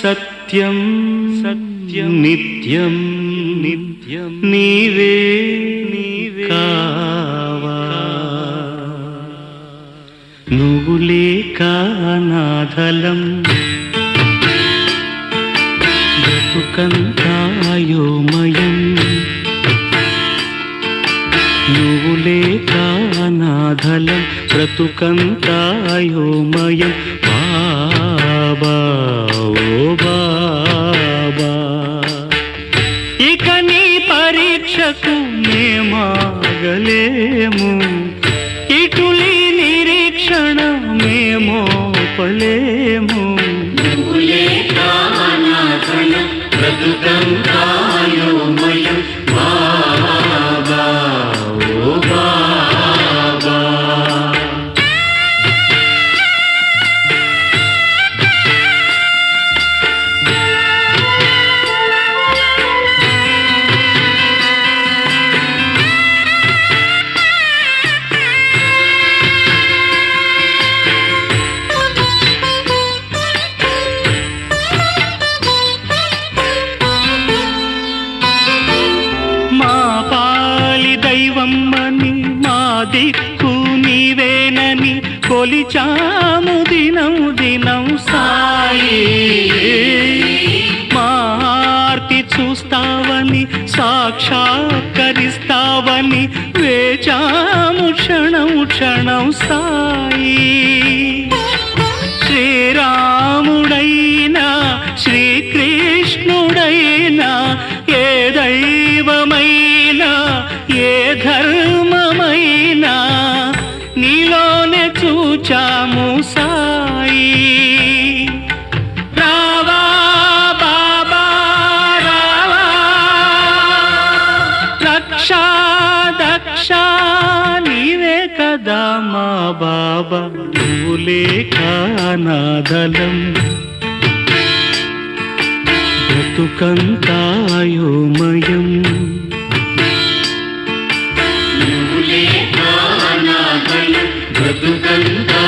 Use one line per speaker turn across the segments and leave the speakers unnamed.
సత్యం సత్యం నిత్యం నిత్యం నీవే కావా నువ్వు లేక అనాథలం బ్రతుకంతాయోమయం నువ్వు లేక అనాథలం బ్రతుకంతాయోమయం బాబా ఓ బాబా ఇక నీ పరీక్షకు మేమాగలేము ఇటులి నిరీక్షణ మేమోపలేము నువ్వు లేక అనాథలం బ్రతుకంతాయోమయం బాబా ఓ బాబా దైవమ్మని మా దిక్కు నీవేనని కొలిచాము దినం దినం సాయి మా ఆర్తి చూస్తావని సాక్షాత్కరిస్తావని వేచాము క్షణం క్షణం సాయి శ్రీరాముడైనా శ్రీకృష్ణుడైనా ఏ దైవమైనా ఏ ధర్మమైనా నీలోనే చూచాము సాయి రావా బాబా రావా రక్షా దక్ష నీవే కదా మా బాబా నువ్వు లేక అనాథలం బ్రతుకంతాయోమయం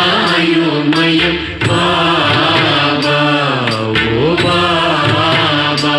బ్రతుకంతాయోమయం బాబా ఓ బాబా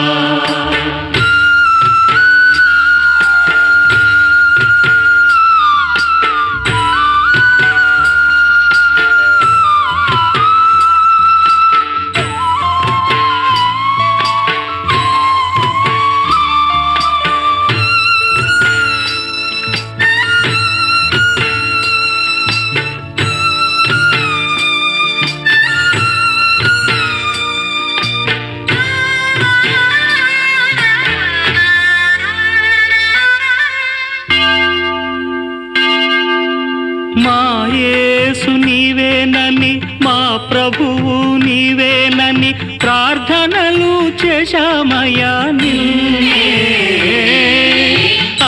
మా యేసు నీవేనని మా ప్రభువు నీవేనని ప్రార్థనలు చేశామయ్యా నిన్నే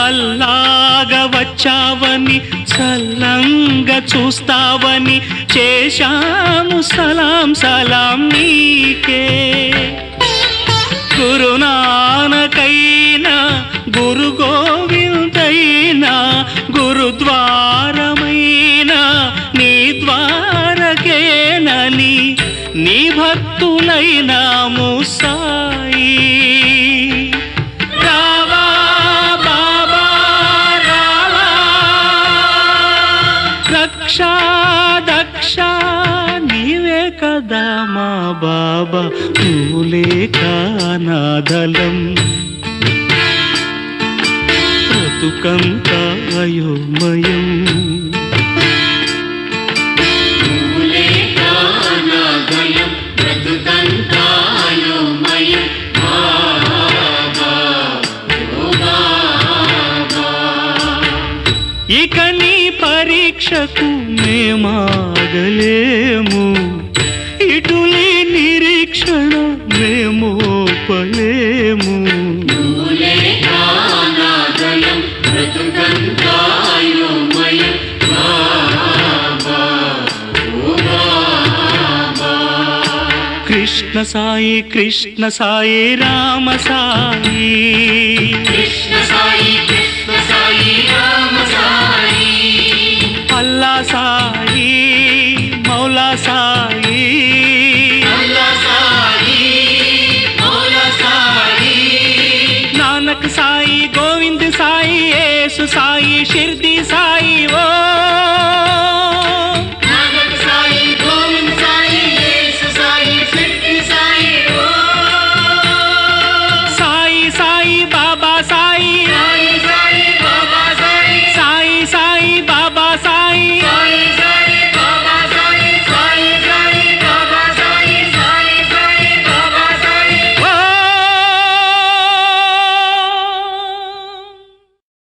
అల్లాగా వచ్చావని చల్లంగా చూస్తావని చేశాము సలాం సలాం నీకే గురునానకైనా గురు గోవిందైనా గురుద్వారమైనా నీ ద్వారకేనని నీ భక్తులైనాము సాయి రావా బాబా రావా రక్షా దక్ష నీవే కదా మా బాబా నువ్వు లేక అనాథలం బ్రతుకంతాయోమయం నువ్వు లేక అనాథలం బ్రతుకంతాయోమయం బాబా ఓ బాబా ఇక నీ పరీక్షకు మేమాగలేము ఇటులి నిరీక్షణ మేమోపలేము నువ్వు లేక అనాథలం బ్రతుకంతాయోమయం బాబా ఓ బాబా కృష్ణ సాయి కృష్ణ సాయి రామ సాయి కృష్ణ సాయి రామ సాయి అల్లా సాయి మౌలా సాయి అల్లా సాయి సాయి షిర్దీ